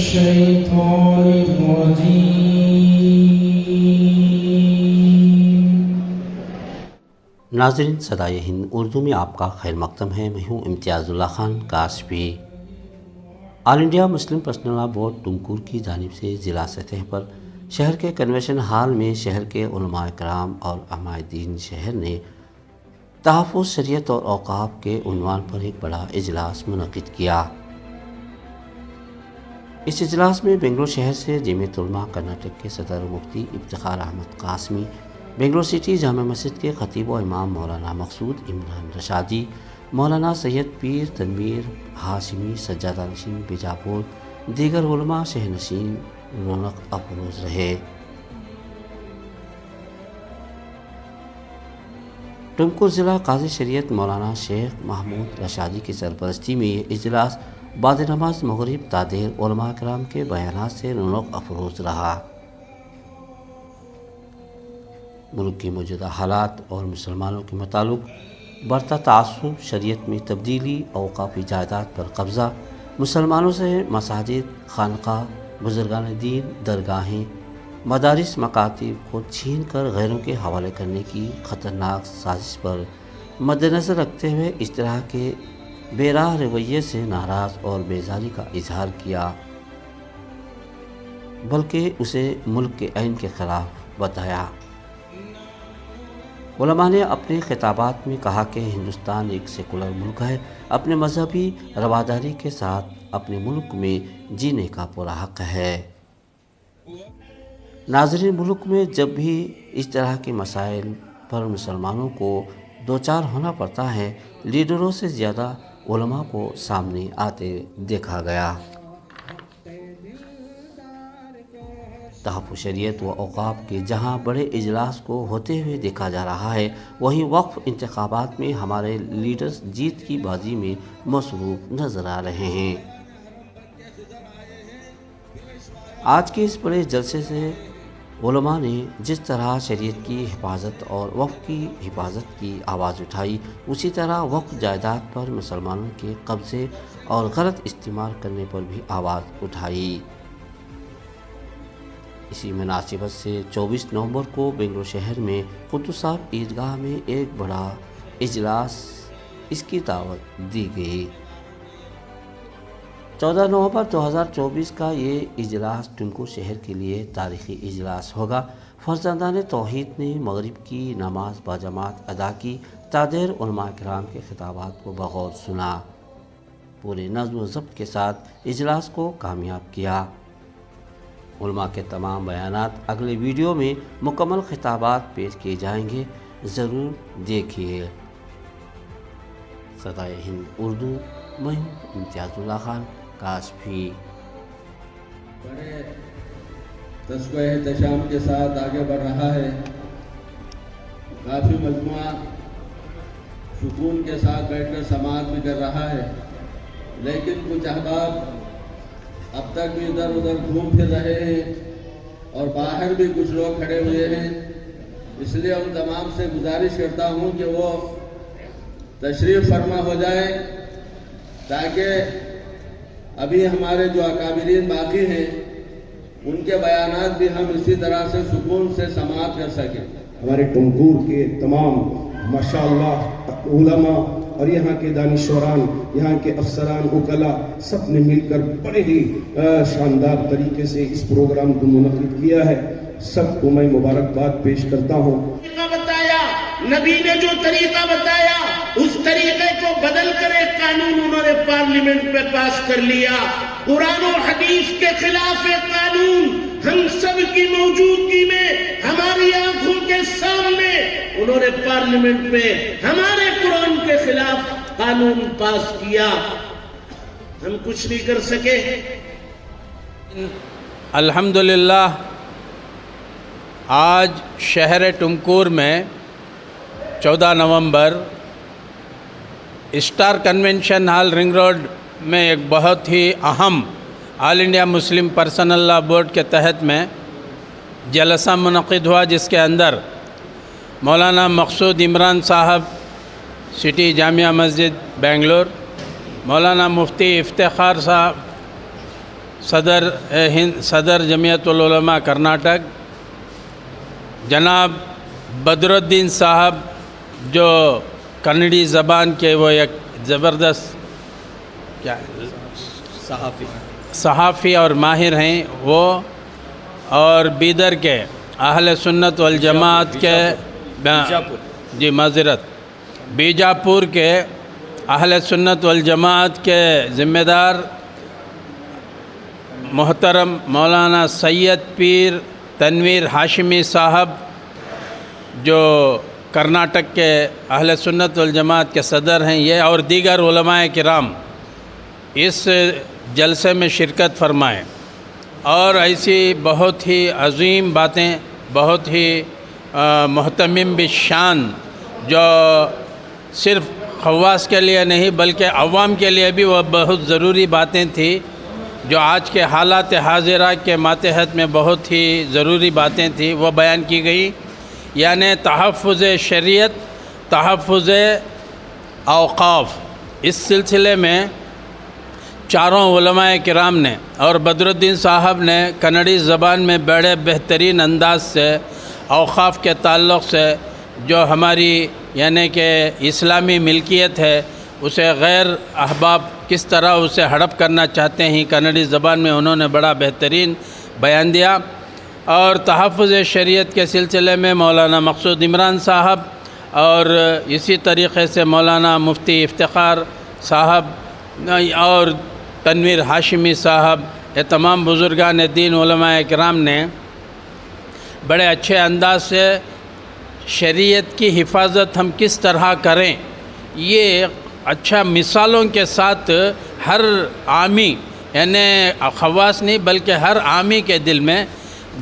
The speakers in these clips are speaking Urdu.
الشيطان الرجيم. ناظرین، صدائے ہند اردو میں آپ کا خیر مقدم ہے. میں ہوں Imtiaz Allah Khan Kashifi. All India Muslim personal law board Tumkur کی جانب سے ضلع سطح پر شہر کے کنونشن ہال میں شہر کے علماء کرام اور عمائدین شہر نے تحفظ شریعت اور اوقاف کے عنوان پر ایک بڑا اجلاس منعقد کیا. اس اجلاس میں بنگلور شہر سے جمعیت علماء کرناٹک کے صدر مفتی افتخار احمد قاسمی، بنگلور سٹی جامع مسجد کے خطیب و امام مولانا مقصود عمران رشادی، مولانا سید پیر تنویر ہاشمی سجادہ نشین بیجاپور، دیگر علماء شہر نشین رونق افروز رہے. ٹمکور ضلع قاضی شریعت مولانا شیخ محمود رشادی کی سرپرستی میں یہ اجلاس بعد نماز مغرب تا دیر علماء کرام کے بیانات سے رونق افروز رہا. ملک کی موجودہ حالات اور مسلمانوں کے متعلق بڑھتا تعصب، شریعت میں تبدیلی، اوقافی جائیداد پر قبضہ، مسلمانوں سے مساجد، خانقاہ، بزرگان دین، درگاہیں، مدارس، مکاتب کو چھین کر غیروں کے حوالے کرنے کی خطرناک سازش پر مد نظر رکھتے ہوئے اس طرح کے بے راہ رویے سے ناراض اور بیزاری کا اظہار کیا، بلکہ اسے ملک کے آئین کے خلاف بتایا. علماء نے اپنے خطابات میں کہا کہ ہندوستان ایک سیکولر ملک ہے، اپنے مذہبی رواداری کے ساتھ اپنے ملک میں جینے کا پورا حق ہے. ناظرین، ملک میں جب بھی اس طرح کے مسائل پر مسلمانوں کو دوچار ہونا پڑتا ہے، لیڈروں سے زیادہ علماء کو سامنے آتے دیکھا گیا. تحفظ شریعت و اوقاف کے جہاں بڑے اجلاس کو ہوتے ہوئے دیکھا جا رہا ہے، وہیں وقف انتخابات میں ہمارے لیڈرز جیت کی بازی میں مصروف نظر آ رہے ہیں. آج کے اس بڑے جلسے سے علماء نے جس طرح شریعت کی حفاظت اور وقف کی حفاظت کی آواز اٹھائی، اسی طرح وقف جائیداد پر مسلمانوں کے قبضے اور غلط استعمال کرنے پر بھی آواز اٹھائی. اسی مناسبت سے 24 نومبر کو بنگلور شہر میں قدس صاحب عیدگاہ میں ایک بڑا اجلاس اس کی دعوت دی گئی. 14 نومبر 2024 کا یہ اجلاس ٹمکور شہر کے لیے تاریخی اجلاس ہوگا. فرزندان توحید نے مغرب کی نماز باجماعت ادا کی، تادیر علماء کرام کے خطابات کو بغور سنا، پورے نظم و ضبط کے ساتھ اجلاس کو کامیاب کیا. علماء کے تمام بیانات اگلے ویڈیو میں مکمل خطابات پیش کیے جائیں گے، ضرور دیکھیے. صدائے ہند اردو، میں ہوں امتیاز اللہ خان کاشفی. بڑے تسکو احتشام کے ساتھ آگے بڑھ رہا ہے. کافی مجموعہ سکون کے ساتھ بیٹھ کر سماعت بھی کر رہا ہے، لیکن کچھ احباب اب تک بھی ادھر ادھر گھوم پھر رہے ہیں اور باہر بھی کچھ لوگ کھڑے ہوئے ہیں. اس لیے ان تمام سے گزارش کرتا ہوں کہ وہ تشریف فرما ہو جائے، تاکہ ابھی ہمارے جو اکابرین باقی ہیں ان کے بیانات بھی ہم اسی طرح سے سکون سے سماعت کر سکیں. ہمارے ٹمکور کے تمام ماشاءاللہ علماء اور یہاں کے دانشوران، یہاں کے افسران، وکلاء، سب نے مل کر بڑے ہی شاندار طریقے سے اس پروگرام کو منعقد کیا ہے. سب کو میں مبارکباد پیش کرتا ہوں. بتایا نبی نے جو طریقہ بتایا، اس طریقے کو بدل کر ایک قانون انہوں نے پارلیمنٹ میں پاس کر لیا. قرآن و حدیث کے خلاف ایک قانون ہم سب کی موجودگی میں ہماری آنکھوں کے سامنے انہوں نے پارلیمنٹ میں ہمارے قرآن کے خلاف قانون پاس کیا. ہم کچھ نہیں کر سکے. الحمدللہ آج شہر ٹمکور میں 14 نومبر star convention hall ring road میں ایک بہت ہی اہم all India Muslim personal law board کے تحت میں جلسہ منعقد ہوا، جس کے اندر مولانا مقصود عمران صاحب سٹی جامعہ مسجد بنگلور، مولانا مفتی افتخار صاحب صدر جمعیت العلماء کرناٹک جناب بدرالدین صاحب جو کنڑی زبان کے وہ ایک زبردست کیا صحافی اور ماہر ہیں وہ، اور بیدر کے اہل سنت والجماعت کے جی معذرت بیجاپور کے اہل سنت والجماعت کے ذمہ دار محترم مولانا سید پیر تنویر ہاشمی صاحب جو کرناٹک کے اہل سنت والجماعت کے صدر ہیں، یہ اور دیگر علماء کرام اس جلسے میں شرکت فرمائیں، اور ایسی بہت ہی عظیم باتیں، بہت ہی محتمم بالشان جو صرف خواص کے لیے نہیں بلکہ عوام کے لیے بھی وہ بہت ضروری باتیں تھیں، جو آج کے حالات حاضرہ کے ماتحت میں بہت ہی ضروری باتیں تھیں، وہ بیان کی گئی، یعنی تحفظ شریعت، تحفظ اوقاف۔ اس سلسلے میں چاروں علماء کرام نے اور بدرالدین صاحب نے کنڑی زبان میں بڑے بہترین انداز سے اوقاف کے تعلق سے جو ہماری یعنی کہ اسلامی ملکیت ہے اسے غیر احباب کس طرح اسے ہڑپ کرنا چاہتے ہیں، کنڑی زبان میں انہوں نے بڑا بہترین بیان دیا۔ اور تحفظ شریعت کے سلسلے میں مولانا مقصود عمران صاحب اور اسی طریقے سے مولانا مفتی افتخار صاحب اور تنویر ہاشمی صاحب، یہ تمام بزرگان دین علماء کرام نے بڑے اچھے انداز سے شریعت کی حفاظت ہم کس طرح کریں، یہ اچھا مثالوں کے ساتھ ہر عامی یعنی خواص نہیں بلکہ ہر عامی کے دل میں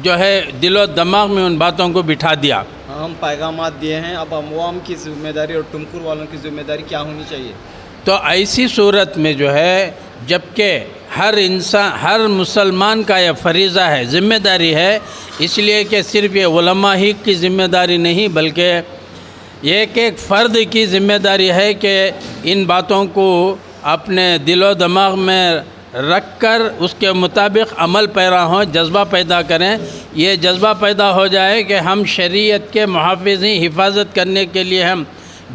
جو ہے دل و دماغ میں ان باتوں کو بٹھا دیا۔ ہم پیغامات دیے ہیں، اب عوام کی ذمہ داری اور ٹمکر والوں کی ذمہ داری کیا ہونی چاہیے؟ تو ایسی صورت میں جو ہے جبکہ ہر انسان، ہر مسلمان کا یہ فریضہ ہے، ذمہ داری ہے، اس لیے کہ صرف یہ علماء ہی کی ذمہ داری نہیں بلکہ ایک ایک فرد کی ذمہ داری ہے کہ ان باتوں کو اپنے دل و دماغ میں رکھ کر اس کے مطابق عمل پیرا ہوں، جذبہ پیدا کریں۔ یہ جذبہ پیدا ہو جائے کہ ہم شریعت کے محافظ ہیں، حفاظت کرنے کے لیے ہم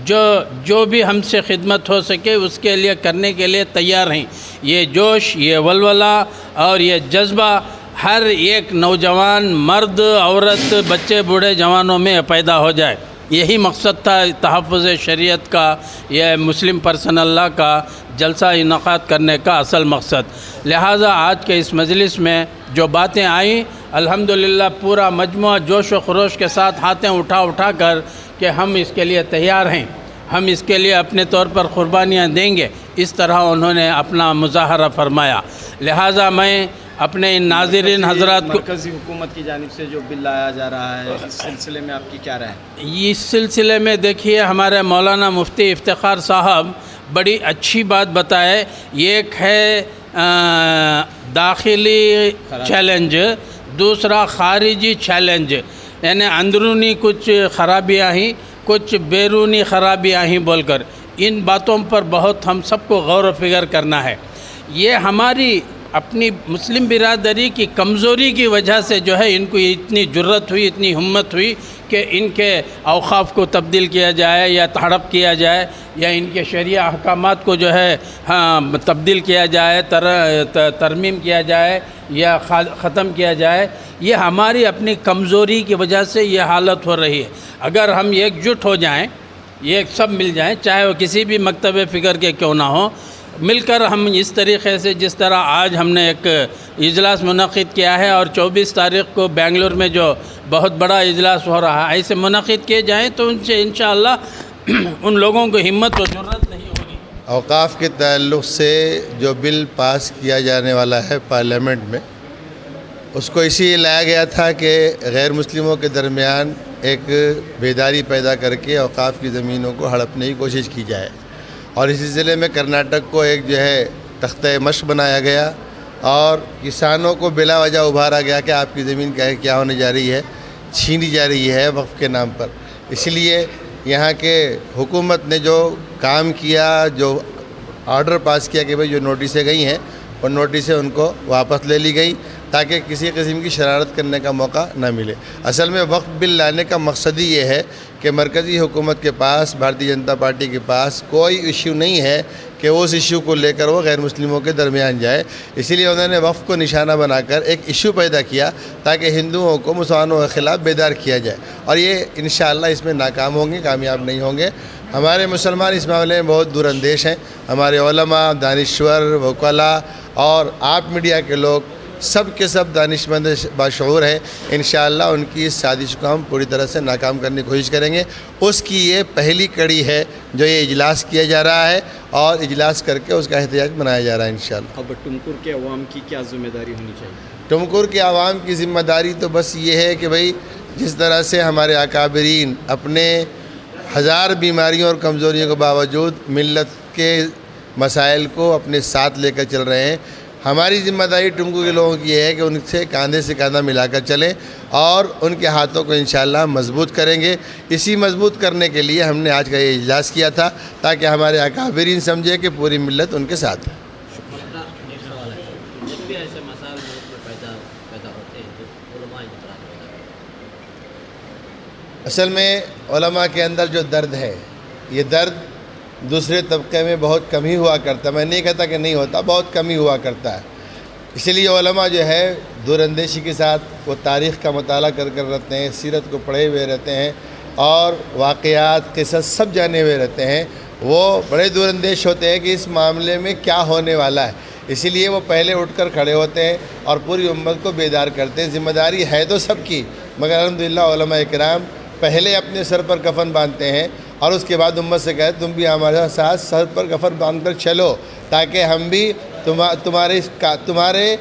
جو بھی ہم سے خدمت ہو سکے اس کے لیے کرنے کے لیے تیار ہیں۔ یہ جوش، یہ ولولہ اور یہ جذبہ ہر ایک نوجوان، مرد، عورت، بچے، بوڑھے، جوانوں میں پیدا ہو جائے، یہی مقصد تھا تحفظ شریعت کا، یہ مسلم پرسنل لا کا جلسہ انعقاد کرنے کا اصل مقصد۔ لہٰذا آج کے اس مجلس میں جو باتیں آئیں الحمدللہ پورا مجموعہ جوش و خروش کے ساتھ ہاتھیں اٹھا کر کہ ہم اس کے لیے تیار ہیں، ہم اس کے لیے اپنے طور پر قربانیاں دیں گے، اس طرح انہوں نے اپنا مظاہرہ فرمایا۔ لہٰذا میں اپنے ان ناظرین حضرات کو، مرکزی حکومت کی جانب سے جو بل لایا جا رہا ہے اس سلسلے میں آپ کی کیا رائے ہے؟ اس سلسلے میں دیکھیے ہمارے مولانا مفتی افتخار صاحب بڑی اچھی بات بتائے۔ ایک ہے داخلی چیلنج، دوسرا خارجی چیلنج، یعنی اندرونی کچھ خرابیاں ہیں، کچھ بیرونی خرابیاں ہیں بول کر، ان باتوں پر بہت ہم سب کو غور و فکر کرنا ہے۔ یہ ہماری اپنی مسلم برادری کی کمزوری کی وجہ سے جو ہے ان کو اتنی جرت ہوئی، اتنی ہمت ہوئی کہ ان کے اوقاف کو تبدیل کیا جائے یا ہڑپ کیا جائے یا ان کے شرعیہ احکامات کو جو ہے تبدیل کیا جائے، ترمیم کیا جائے یا ختم کیا جائے۔ یہ ہماری اپنی کمزوری کی وجہ سے یہ حالت ہو رہی ہے۔ اگر ہم ایک جٹ ہو جائیں، یہ سب مل جائیں، چاہے وہ کسی بھی مکتب فکر کے کیوں نہ ہوں، مل کر ہم اس طریقے سے جس طرح آج ہم نے ایک اجلاس منعقد کیا ہے اور 24 تاریخ کو بنگلور میں جو بہت بڑا اجلاس ہو رہا ہے، ایسے منعقد کیے جائیں تو ان سے انشاءاللہ ان لوگوں کو ہمت و جرت نہیں ہوگی۔ اوقاف کے تعلق سے جو بل پاس کیا جانے والا ہے پارلیمنٹ میں، اس کو اسی لیے لایا گیا تھا کہ غیر مسلموں کے درمیان ایک بیداری پیدا کر کے اوقاف کی زمینوں کو ہڑپنے کی کوشش کی جائے، اور اسی سلسلے میں کرناٹک کو ایک جو ہے تختہ مشق بنایا گیا اور کسانوں کو بلا وجہ ابھارا گیا کہ آپ کی زمین کیا ہونے جا رہی ہے، چھینی جا رہی ہے وقف کے نام پر۔ اس لیے یہاں کے حکومت نے جو کام کیا، جو آرڈر پاس کیا کہ بھئی جو نوٹسیں گئی ہیں اور نوٹسیں ان کو واپس لے لی گئی تاکہ کسی قسم کی شرارت کرنے کا موقع نہ ملے۔ اصل میں وقف بل لانے کا مقصد ہی یہ ہے کہ مرکزی حکومت کے پاس، بھارتیہ جنتا پارٹی کے پاس کوئی ایشو نہیں ہے کہ اس ایشو کو لے کر وہ غیر مسلموں کے درمیان جائے، اسی لیے انہوں نے وقف کو نشانہ بنا کر ایک ایشو پیدا کیا تاکہ ہندوؤں کو مسلمانوں کے خلاف بیدار کیا جائے، اور یہ انشاءاللہ اس میں ناکام ہوں گے، کامیاب نہیں ہوں گے۔ ہمارے مسلمان اس معاملے میں بہت دور اندیش ہیں، ہمارے علماء، دانشور، وکلاء اور آپ میڈیا کے لوگ سب کے سب دانشمند باشعور ہیں۔ انشاءاللہ ان کی اس سازش کو ہم پوری طرح سے ناکام کرنے کی کوشش کریں گے۔ اس کی یہ پہلی کڑی ہے جو یہ اجلاس کیا جا رہا ہے، اور اجلاس کر کے اس کا احتجاج منایا جا رہا ہے انشاءاللہ۔ اب ٹمکور کے عوام کی کیا ذمہ داری ہونی چاہیے؟ ٹمکور کے عوام کی ذمہ داری تو بس یہ ہے کہ بھئی جس طرح سے ہمارے اکابرین اپنے ہزار بیماریوں اور کمزوریوں کے باوجود ملت کے مسائل کو اپنے ساتھ لے کر چل رہے ہیں، ہماری ذمہ داری ٹمکور کے لوگوں کی یہ ہے کہ ان سے کاندھے سے کاندھا ملا کر چلیں اور ان کے ہاتھوں کو انشاءاللہ مضبوط کریں گے۔ اسی مضبوط کرنے کے لیے ہم نے آج کا یہ اجلاس کیا تھا تاکہ ہمارے اکابرین سمجھے کہ پوری ملت ان کے ساتھ ہے۔ اصل میں علماء کے اندر جو درد ہے، یہ درد دوسرے طبقے میں بہت کم ہی ہوا کرتا ہے، میں نہیں کہتا کہ نہیں ہوتا، بہت کم ہی ہوا کرتا ہے۔ اسی لیے علماء جو ہے دور اندیشی کے ساتھ وہ تاریخ کا مطالعہ کر رہتے ہیں، سیرت کو پڑھے ہوئے رہتے ہیں اور واقعات قصص سب جانے ہوئے رہتے ہیں۔ وہ بڑے دور اندیش ہوتے ہیں کہ اس معاملے میں کیا ہونے والا ہے، اسی لیے وہ پہلے اٹھ کر کھڑے ہوتے ہیں اور پوری امت کو بیدار کرتے ہیں۔ ذمہ داری ہے تو سب کی، مگر الحمدللہ علماء کرام پہلے اپنے سر پر کفن باندھتے ہیں اور اس کے بعد امت سے کہتے تم بھی ہمارے ساتھ سر پر کفن باندھ کر چلو تاکہ ہم بھی تمہارے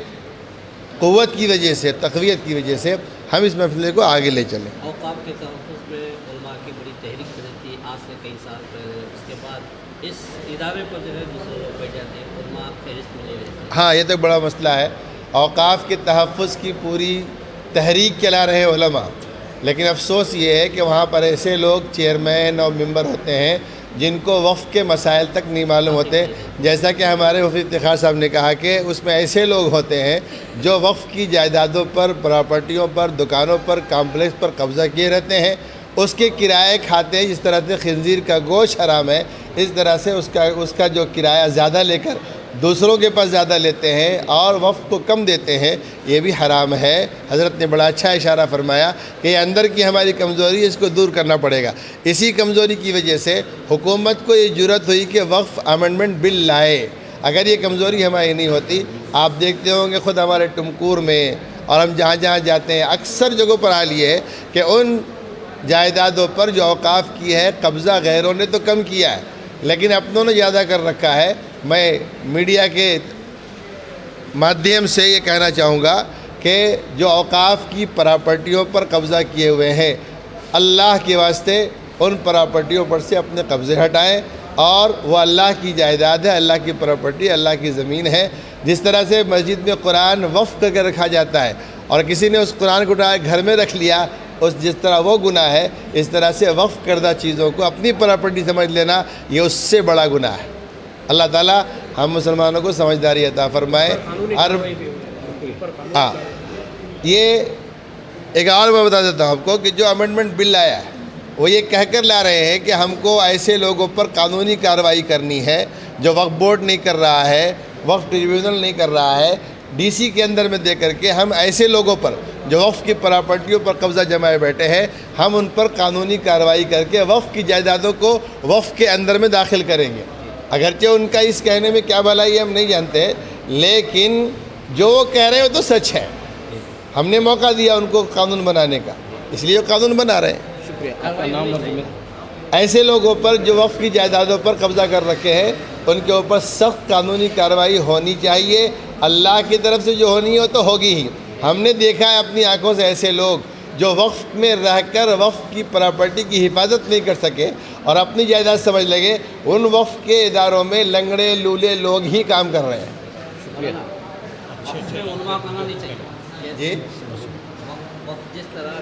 قوت کی وجہ سے، تقویت کی وجہ سے ہم اس مسئلے کو آگے لے چلیں۔ اوقاف کے تحفظ میں علماء کی بڑی تحریک چلی تھی آج سے کئی سال پہلے، اس کے بعد اس ادارے کو جو ہے دوسرے لوگ بیٹھ جاتے ہیں، علماء فہرست میں لے رہے ہیں۔ ہاں، یہ تو بڑا مسئلہ ہے۔ اوقاف کے تحفظ کی پوری تحریک چلا رہے ہیں علماء، لیکن افسوس یہ ہے کہ وہاں پر ایسے لوگ چیئرمین اور ممبر ہوتے ہیں جن کو وقف کے مسائل تک نہیں معلوم ہوتے، جیسا کہ ہمارے مفتی افتخار صاحب نے کہا کہ اس میں ایسے لوگ ہوتے ہیں جو وقف کی جائیدادوں پر، پراپرٹیوں پر، دکانوں پر، کامپلیکس پر قبضہ کیے رہتے ہیں، اس کے کرائے کھاتے ہیں۔ جس طرح سے خنزیر کا گوشت حرام ہے، اس طرح سے اس کا جو کرایہ زیادہ لے کر دوسروں کے پاس زیادہ لیتے ہیں اور وقف کو کم دیتے ہیں، یہ بھی حرام ہے۔ حضرت نے بڑا اچھا اشارہ فرمایا کہ یہ اندر کی ہماری کمزوری ہے، اس کو دور کرنا پڑے گا۔ اسی کمزوری کی وجہ سے حکومت کو یہ جرأت ہوئی کہ وقف امینڈمنٹ بل لائے۔ اگر یہ کمزوری ہماری نہیں ہوتی، آپ دیکھتے ہوں گے خود ہمارے ٹمکور میں اور ہم جہاں جہاں جاتے ہیں اکثر جگہوں پر حال یہ ہے کہ ان جائیدادوں پر جو اوقاف کی ہے قبضہ غیروں نے تو کم کیا ہے لیکن اپنوں نے زیادہ کر رکھا ہے۔ میں میڈیا کے مادھیم سے یہ کہنا چاہوں گا کہ جو اوقاف کی پراپرٹیوں پر قبضہ کیے ہوئے ہیں، اللہ کے واسطے ان پراپرٹیوں پر سے اپنے قبضے ہٹائیں، اور وہ اللہ کی جائیداد ہے، اللہ کی پراپرٹی، اللہ کی زمین ہے۔ جس طرح سے مسجد میں قرآن وقف کر کے رکھا جاتا ہے اور کسی نے اس قرآن کو اٹھا گھر میں رکھ لیا، جس طرح وہ گناہ ہے، اس طرح سے وقف کردہ چیزوں کو اپنی پراپرٹی سمجھ لینا یہ اس سے بڑا گناہ ہے۔ اللہ تعالیٰ ہم مسلمانوں کو سمجھداری عطا فرمائے۔ ہاں، یہ ایک اور میں بتا دیتا ہوں آپ کو کہ جو امینڈمنٹ بل آیا ہے وہ یہ کہہ کر لا رہے ہیں کہ ہم کو ایسے لوگوں پر قانونی کارروائی کرنی ہے جو وقف بورڈ نہیں کر رہا ہے، وقف ٹریبیونل نہیں کر رہا ہے، ڈی سی کے اندر میں دے کر کے ہم ایسے لوگوں پر جو وقف کی پراپرٹیوں پر قبضہ جمائے بیٹھے ہیں، ہم ان پر قانونی کارروائی کر کے وقف کی جائیدادوں کو وقف کے اندر میں داخل کریں گے۔ اگرچہ ان کا اس کہنے میں کیا بھلائی ہے ہم نہیں جانتے، لیکن جو وہ کہہ رہے ہیں وہ تو سچ ہے۔ ہم نے موقع دیا ان کو قانون بنانے کا، اس لیے وہ قانون بنا رہے ہیں۔ شکریہ۔ ایسے لوگوں پر جو وقف کی جائیدادوں پر قبضہ کر رکھے ہیں ان کے اوپر سخت قانونی کارروائی ہونی چاہیے، اللہ کی طرف سے جو ہونی ہو تو ہوگی ہی۔ ہم نے دیکھا ہے اپنی آنکھوں سے ایسے لوگ جو وقف میں رہ کر وقف کی پراپرٹی کی حفاظت نہیں کر سکے اور اپنی جائیداد سمجھ لگے، ان وقف کے اداروں میں لنگڑے لولے لوگ ہی کام کر رہے ہیں۔ جی، جس طرح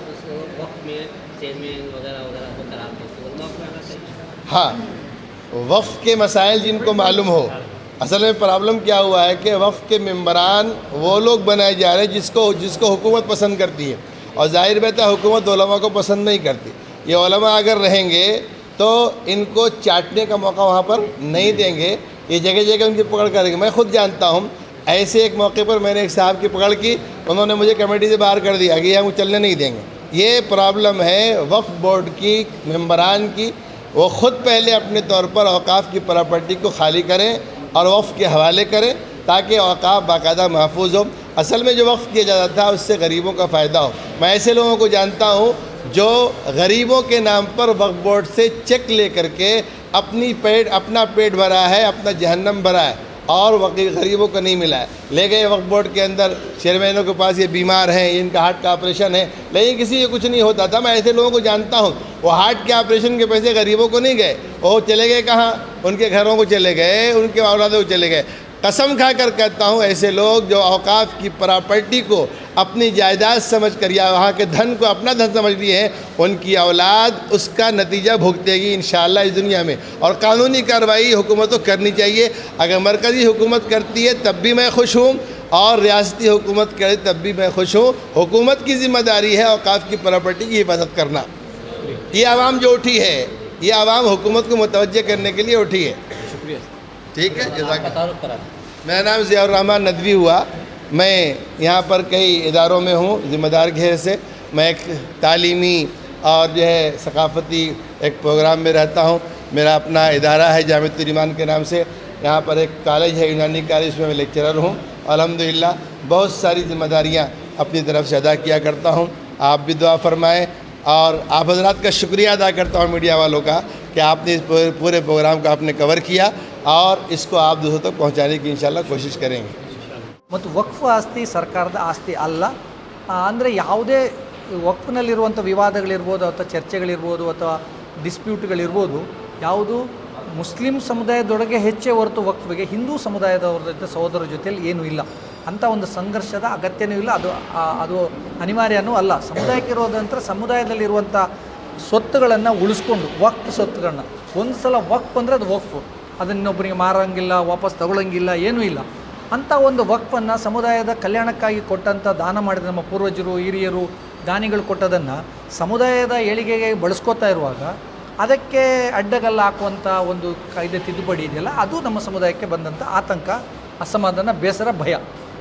وقت میں چیئرمین وغیرہ وغیرہ کو کراتے ہیں، علماء کو آنا چاہیے۔ ہاں، وقف کے مسائل جن کو معلوم ہو اصل میں پرابلم کیا ہوا ہے کہ وقف کے ممبران وہ لوگ بنائے جا رہے ہیں جس کو حکومت پسند کرتی ہے، اور ظاہر بات ہے حکومت علماء کو پسند نہیں کرتی. یہ علماء اگر رہیں گے تو ان کو چاٹنے کا موقع وہاں پر نہیں دیں گے، یہ جگہ جگہ ان کی پکڑ کریں گے. میں خود جانتا ہوں، ایسے ایک موقع پر میں نے ایک صاحب کی پکڑ کی، انہوں نے مجھے کمیٹی سے باہر کر دیا کہ یہ ہم چلنے نہیں دیں گے. یہ پرابلم ہے وقف بورڈ کی، ممبران کی. وہ خود پہلے اپنے طور پر اوقاف کی پراپرٹی کو خالی کریں اور وقف کے حوالے کریں تاکہ اوقاف باقاعدہ محفوظ ہو. اصل میں جو وقف کیا جاتا تھا اس سے غریبوں کا فائدہ ہو. میں ایسے لوگوں کو جانتا ہوں جو غریبوں کے نام پر وقف بورڈ سے چیک لے کر کے اپنا پیٹ بھرا ہے، اپنا جہنم بھرا ہے، اور غریبوں کو نہیں ملا ہے. لے گئے وقف بورڈ کے اندر، چیئرمینوں کے پاس یہ بیمار ہیں، ان کا ہارٹ کا آپریشن ہے، لیکن کسی کو کچھ نہیں ہوتا تھا. میں ایسے لوگوں کو جانتا ہوں، وہ ہارٹ کے آپریشن کے پیسے غریبوں کو نہیں گئے، وہ چلے گئے کہاں؟ ان کے گھروں کو چلے گئے، ان کے اولادوں کو چلے گئے. قسم کھا کر کہتا ہوں، ایسے لوگ جو اوقاف کی پراپرٹی کو اپنی جائیداد سمجھ کر یا وہاں کے دھن کو اپنا دھن سمجھ لیے ہیں، ان کی اولاد اس کا نتیجہ بھگتے گی انشاءاللہ اس دنیا میں. اور قانونی کارروائی حکومت کو کرنی چاہیے. اگر مرکزی حکومت کرتی ہے تب بھی میں خوش ہوں، اور ریاستی حکومت کرے تب بھی میں خوش ہوں. حکومت کی ذمہ داری ہے اوقاف کی پراپرٹی کی حفاظت کرنا. یہ عوام جو اٹھی ہے، یہ عوام حکومت کو متوجہ کرنے کے لیے اٹھی ہے. شکریہ. ٹھیک ہے، جزاک اللہ. میرا نام ضیاء الرحمن ندوی ہوا. میں یہاں پر کئی اداروں میں ہوں ذمہ دار کے حیثیت سے. میں ایک تعلیمی اور جو ہے ثقافتی ایک پروگرام میں رہتا ہوں. میرا اپنا ادارہ ہے جامعۃ الایمان کے نام سے. یہاں پر ایک کالج ہے یونانی کالج میں لیکچرر ہوں. الحمدللہ بہت ساری ذمہ داریاں اپنی طرف سے ادا کیا کرتا ہوں. آپ بھی دعا فرمائیں، اور آپ حضرات کا شکریہ ادا کرتا ہوں میڈیا والوں کا کہ آپ نے اس پورے پروگرام کو آپ نے کور کیا، اور اس کو آپ دوسروں تک پہنچانے کی انشاءاللہ کوشش کریں گے. ಮತ್ತು ವಕ್ಫ್ ಆಸ್ತಿ ಸರ್ಕಾರದ ಆಸ್ತಿ ಅಲ್ಲ. ಅಂದರೆ ಯಾವುದೇ ವಕ್ಫ್ನಲ್ಲಿರುವಂಥ ವಿವಾದಗಳಿರ್ಬೋದು ಅಥವಾ ಚರ್ಚೆಗಳಿರ್ಬೋದು ಅಥವಾ ಡಿಸ್ಪ್ಯೂಟ್ಗಳಿರ್ಬೋದು, ಯಾವುದು ಮುಸ್ಲಿಂ ಸಮುದಾಯದೊಳಗೆ ಹೆಚ್ಚೇ ಹೊರತು ವಕ್ಫ್ಗೆ ಹಿಂದೂ ಸಮುದಾಯದವರ ಸಹೋದರ ಜೊತೆಯಲ್ಲಿ ಏನೂ ಇಲ್ಲ. ಅಂಥ ಒಂದು ಸಂಘರ್ಷದ ಅಗತ್ಯನೂ ಇಲ್ಲ. ಅದು ಅನಿವಾರ್ಯನೂ ಅಲ್ಲ. ಸಮುದಾಯಕ್ಕೆ ಇರೋದಂತರ ಸಮುದಾಯದಲ್ಲಿರುವಂಥ ಸ್ವತ್ತುಗಳನ್ನು ಉಳಿಸ್ಕೊಂಡು, ವಕ್ಫ್ ಸ್ವತ್ತುಗಳನ್ನ ಒಂದು ಸಲ ವಕ್ಫ್ ಅಂದರೆ ಅದು ವಕ್ಫ್, ಅದನ್ನು ಇನ್ನೊಬ್ಬರಿಗೆ ಮಾರೋಂಗಿಲ್ಲ, ವಾಪಸ್ ತಗೊಳ್ಳೋಂಗಿಲ್ಲ, ಏನೂ ಇಲ್ಲ. ಅಂಥ ಒಂದು ವಕ್ಫನ್ನು ಸಮುದಾಯದ ಕಲ್ಯಾಣಕ್ಕಾಗಿ ಕೊಟ್ಟಂಥ, ದಾನ ಮಾಡಿದ ನಮ್ಮ ಪೂರ್ವಜರು ಹಿರಿಯರು ದಾನಿಗಳು ಕೊಟ್ಟದನ್ನು ಸಮುದಾಯದ ಏಳಿಗೆಗೆ ಬಳಸ್ಕೋತಾ ಇರುವಾಗ ಅದಕ್ಕೆ ಅಡ್ಡಗಲ್ಲ ಹಾಕುವಂಥ ಒಂದು ಕಾಯ್ದೆ ತಿದ್ದುಪಡಿ ಇದೆಯಲ್ಲ, ಅದು ನಮ್ಮ ಸಮುದಾಯಕ್ಕೆ ಬಂದಂಥ ಆತಂಕ, ಅಸಮಾಧಾನ, ಬೇಸರ, ಭಯ.